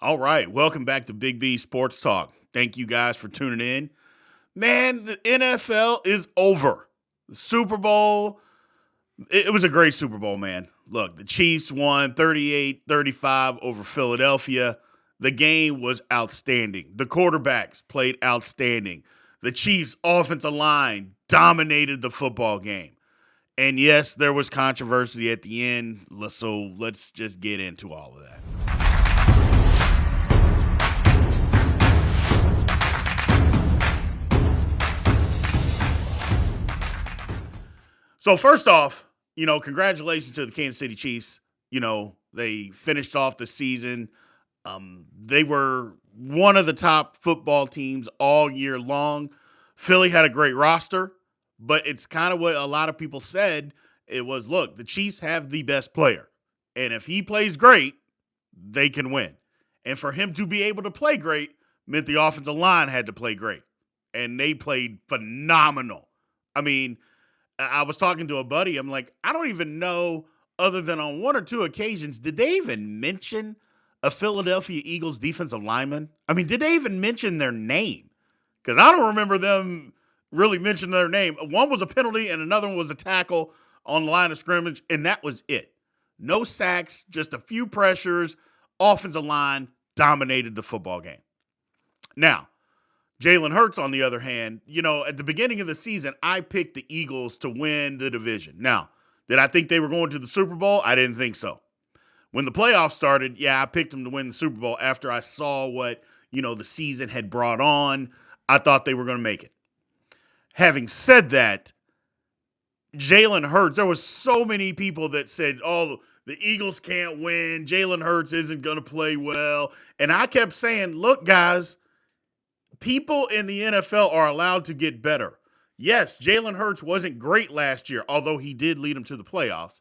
All right, welcome back to Big B Sports Talk. Thank you guys for tuning in. Man, the NFL is over. The Super Bowl, it was a great Super Bowl, man. Look, the Chiefs won 38-35 over Philadelphia. The game was outstanding. The quarterbacks played outstanding. The Chiefs' offensive line dominated the football game. And yes, there was controversy at the end, so let's just get into all of that. So first off, congratulations to the Kansas City Chiefs. They finished off the season. They were one of the top football teams all year long. Philly had a great roster, but it's kind of what a lot of people said. It was, look, the Chiefs have the best player. And if he plays great, they can win. And for him to be able to play great meant the offensive line had to play great. And they played phenomenal. I mean, I was talking to a buddy. I'm like, I don't even know, other than on one or two occasions, did they even mention a Philadelphia Eagles defensive lineman? I mean, did they even mention their name? Because I don't remember them really mentioning their name. One was a penalty and another one was a tackle on the line of scrimmage, and that was it. No sacks, just a few pressures. Offensive line dominated the football game. Now, Jalen Hurts, on the other hand, at the beginning of the season, I picked the Eagles to win the division. Now, did I think they were going to the Super Bowl? I didn't think so. When the playoffs started, yeah, I picked them to win the Super Bowl after I saw what, the season had brought on. I thought they were going to make it. Having said that, Jalen Hurts, there was so many people that said, oh, the Eagles can't win. Jalen Hurts isn't going to play well. And I kept saying, look, guys, people in the NFL are allowed to get better. Yes, Jalen Hurts wasn't great last year, although he did lead them to the playoffs.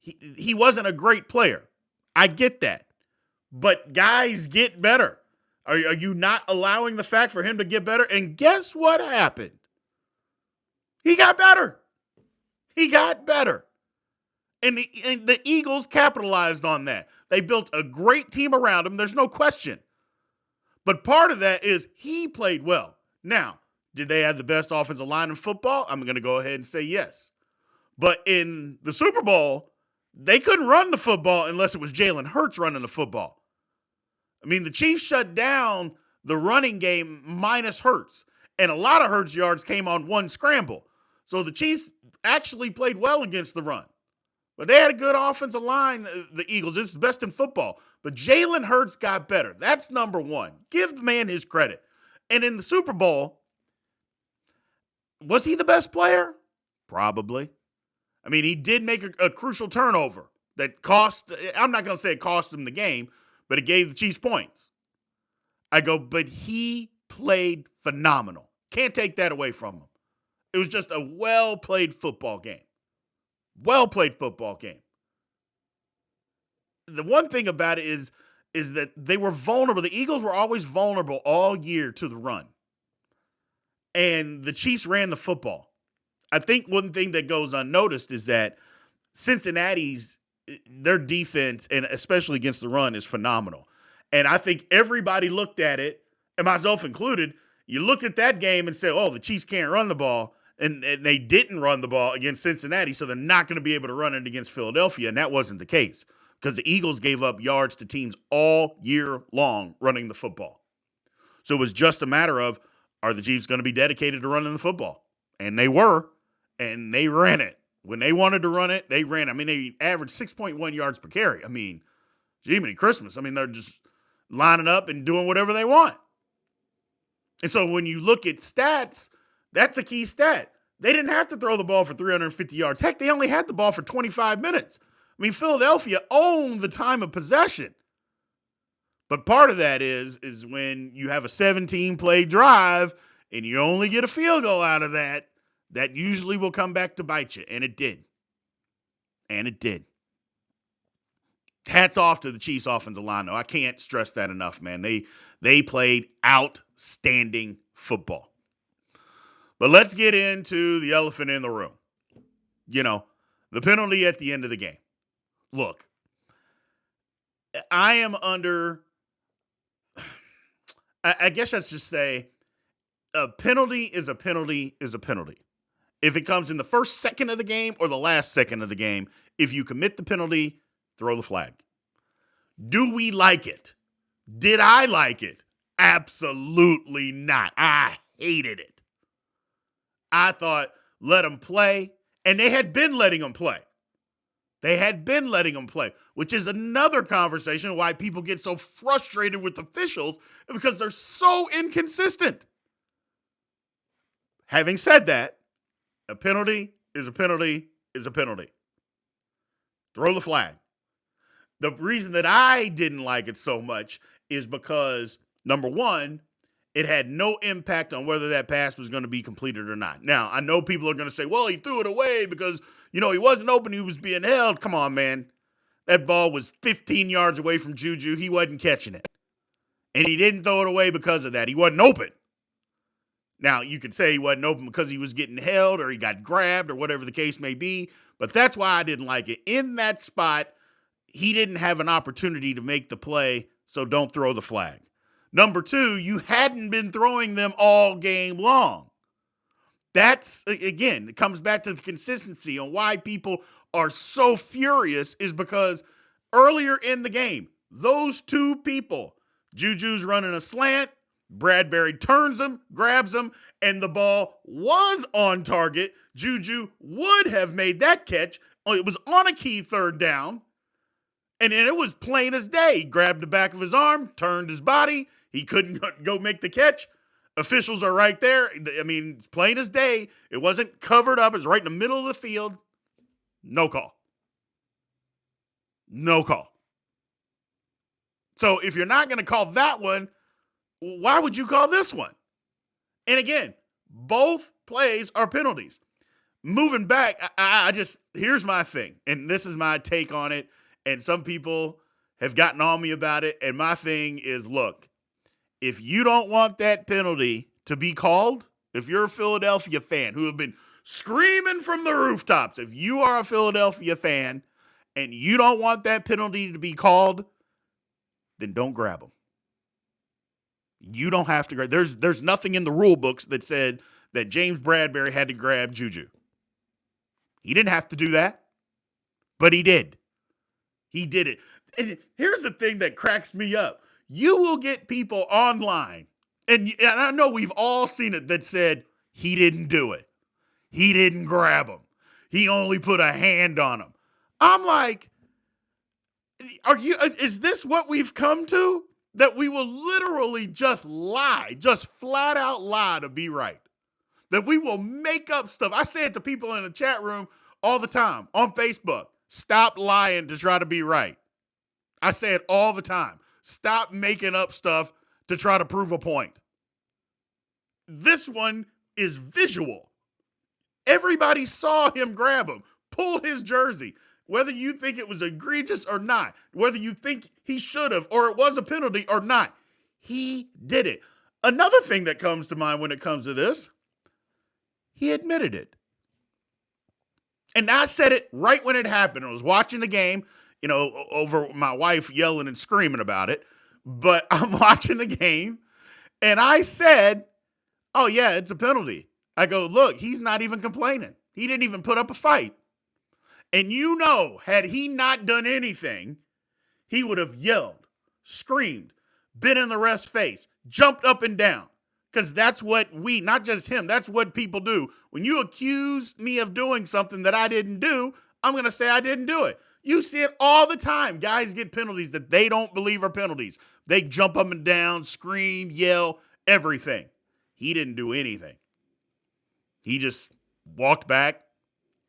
He wasn't a great player. I get that. But guys get better. Are you not allowing the fact for him to get better? And guess what happened? He got better. He got better. And the Eagles capitalized on that. They built a great team around him. There's no question. But part of that is he played well. Now, did they have the best offensive line in football? I'm going to go ahead and say yes. But in the Super Bowl, they couldn't run the football unless it was Jalen Hurts running the football. I mean, the Chiefs shut down the running game minus Hurts. And a lot of Hurts yards came on one scramble. So the Chiefs actually played well against the run. But they had a good offensive line, the Eagles. It's the best in football. But Jalen Hurts got better. That's number one. Give the man his credit. And in the Super Bowl, was he the best player? Probably. I mean, he did make a crucial turnover that cost, I'm not going to say it cost him the game, but it gave the Chiefs points. I go, but he played phenomenal. Can't take that away from him. It was just a well-played football game. Well-played football game. The one thing about it is that they were vulnerable. The Eagles were always vulnerable all year to the run. And the Chiefs ran the football. I think one thing that goes unnoticed is that Cincinnati's, their defense, and especially against the run, is phenomenal. And I think everybody looked at it, and myself included, you look at that game and say, oh, the Chiefs can't run the ball. And they didn't run the ball against Cincinnati, so they're not going to be able to run it against Philadelphia. And that wasn't the case because the Eagles gave up yards to teams all year long running the football. So it was just a matter of, are the Chiefs going to be dedicated to running the football? And they were, and they ran it. When they wanted to run it, they ran. I mean, they averaged 6.1 yards per carry. I mean, Jiminy Christmas. I mean, they're just lining up and doing whatever they want. And so when you look at stats, that's a key stat. They didn't have to throw the ball for 350 yards. Heck, they only had the ball for 25 minutes. I mean, Philadelphia owned the time of possession. But part of that is when you have a 17-play drive and you only get a field goal out of that, that usually will come back to bite you. And it did. And it did. Hats off to the Chiefs offensive line, though. I can't stress that enough, man. They played outstanding football. But let's get into the elephant in the room. The penalty at the end of the game. Look, I am under I guess let's just say a penalty is a penalty is a penalty. If it comes in the first second of the game or the last second of the game, if you commit the penalty, throw the flag. Do we like it? Did I like it? Absolutely not. I hated it. I thought, let them play. And they had been letting them play. They had been letting them play, which is another conversation why people get so frustrated with officials because they're so inconsistent. Having said that, a penalty is a penalty is a penalty. Throw the flag. The reason that I didn't like it so much is because, number one, it had no impact on whether that pass was going to be completed or not. Now, I know people are going to say, well, he threw it away because, he wasn't open. He was being held. Come on, man. That ball was 15 yards away from Juju. He wasn't catching it. And he didn't throw it away because of that. He wasn't open. Now, you could say he wasn't open because he was getting held or he got grabbed or whatever the case may be. But that's why I didn't like it. In that spot, he didn't have an opportunity to make the play, so don't throw the flag. Number two, you hadn't been throwing them all game long. That's, again, it comes back to the consistency on why people are so furious is because earlier in the game, those two people, Juju's running a slant, Bradbury turns him, grabs him, and the ball was on target. Juju would have made that catch. It was on a key third down. And then it was plain as day. He grabbed the back of his arm, turned his body. He couldn't go make the catch. Officials are right there. I mean, it's plain as day. It wasn't covered up. It was right in the middle of the field. No call. No call. So if you're not going to call that one, why would you call this one? And again, both plays are penalties. Moving back, here's my thing, and this is my take on it, and some people have gotten on me about it, and my thing is, look, if you don't want that penalty to be called, if you're a Philadelphia fan who have been screaming from the rooftops, if you are a Philadelphia fan and you don't want that penalty to be called, then don't grab them. You don't have to grab. There's nothing in the rule books that said that James Bradbury had to grab Juju. He didn't have to do that, but he did. He did it. And here's the thing that cracks me up. You will get people online, and I know we've all seen it, that said, he didn't do it. He didn't grab him. He only put a hand on him. I'm like, is this what we've come to? That we will literally just lie, just flat out lie to be right. That we will make up stuff. I say it to people in the chat room all the time on Facebook. Stop lying to try to be right. I say it all the time. Stop making up stuff to try to prove a point. This one is visual. Everybody saw him grab him, pull his jersey. Whether you think it was egregious or not, whether you think he should have or it was a penalty or not, he did it. Another thing that comes to mind when it comes to this, he admitted it. And I said it right when it happened. I was watching the game, over my wife yelling and screaming about it. But I'm watching the game, and I said, oh, yeah, it's a penalty. I go, look, he's not even complaining. He didn't even put up a fight. And had he not done anything, he would have yelled, screamed, been in the ref's face, jumped up and down. Because that's what not just him, that's what people do. When you accuse me of doing something that I didn't do, I'm going to say I didn't do it. You see it all the time. Guys get penalties that they don't believe are penalties. They jump up and down, scream, yell, everything. He didn't do anything. He just walked back.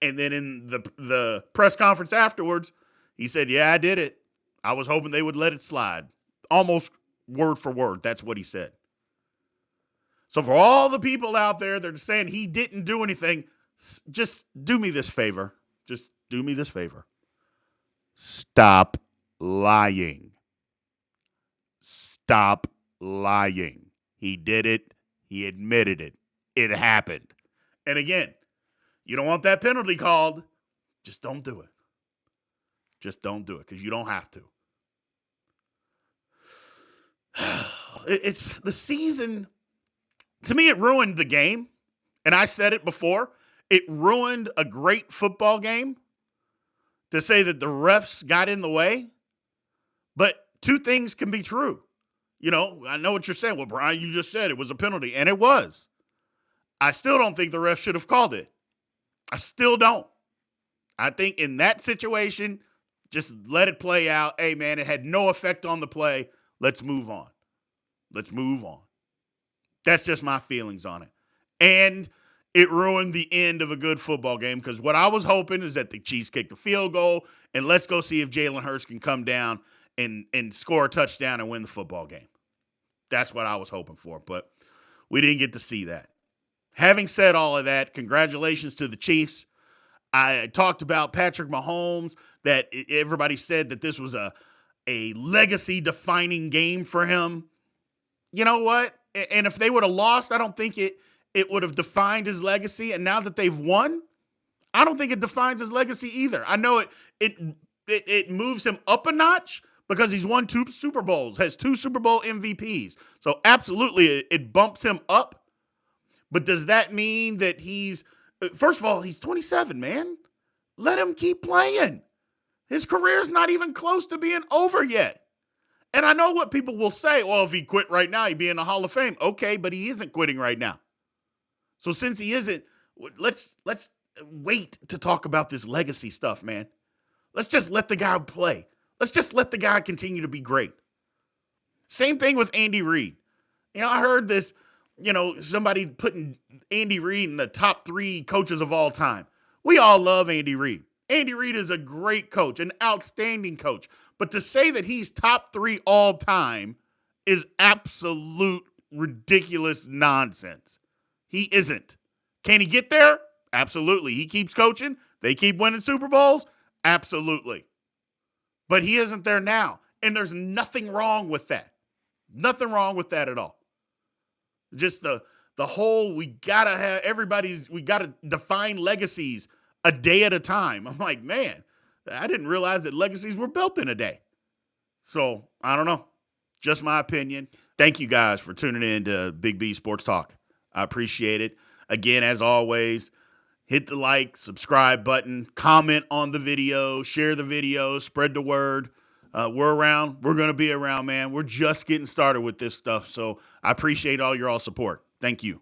And then in the press conference afterwards, he said, yeah, I did it. I was hoping they would let it slide. Almost word for word. That's what he said. So for all the people out there that are saying he didn't do anything, just do me this favor. Just do me this favor. Stop lying. Stop lying. He did it. He admitted it. It happened. And again, you don't want that penalty called, just don't do it. Just don't do it because you don't have to. It's the season. To me, it ruined the game. And I said it before. It ruined a great football game to say that the refs got in the way. But two things can be true. I know what you're saying. Well, Brian, you just said it was a penalty, and it was. I still don't think the ref should have called it. I still don't. I think in that situation, just let it play out. Hey, man, it had no effect on the play. Let's move on. Let's move on. That's just my feelings on it. And it ruined the end of a good football game because what I was hoping is that the Chiefs kick the field goal and let's go see if Jalen Hurts can come down and score a touchdown and win the football game. That's what I was hoping for, but we didn't get to see that. Having said all of that, congratulations to the Chiefs. I talked about Patrick Mahomes, that everybody said that this was a legacy-defining game for him. You know what? And if they would have lost, I don't think it would have defined his legacy. And now that they've won, I don't think it defines his legacy either. I know it moves him up a notch because he's won 2 Super Bowls, has 2 Super Bowl MVPs. So absolutely, it bumps him up. But does that mean that first of all, he's 27, man. Let him keep playing. His career's not even close to being over yet. And I know what people will say. Well, if he quit right now, he'd be in the Hall of Fame. Okay, but he isn't quitting right now. So since he isn't, let's wait to talk about this legacy stuff, man. Let's just let the guy play. Let's just let the guy continue to be great. Same thing with Andy Reid. I heard this, somebody putting Andy Reid in the top 3 coaches of all time. We all love Andy Reid. Andy Reid is a great coach, an outstanding coach. But to say that he's top 3 all time is absolute ridiculous nonsense. He isn't. Can he get there? Absolutely. He keeps coaching. They keep winning Super Bowls? Absolutely. But he isn't there now. And there's nothing wrong with that. Nothing wrong with that at all. Just the whole, we gotta define legacies a day at a time. I'm like, man, I didn't realize that legacies were built in a day. So, I don't know. Just my opinion. Thank you guys for tuning in to Big B Sports Talk. I appreciate it. Again, as always, hit the like, subscribe button, comment on the video, share the video, spread the word. We're around. We're going to be around, man. We're just getting started with this stuff. So I appreciate all your support. Thank you.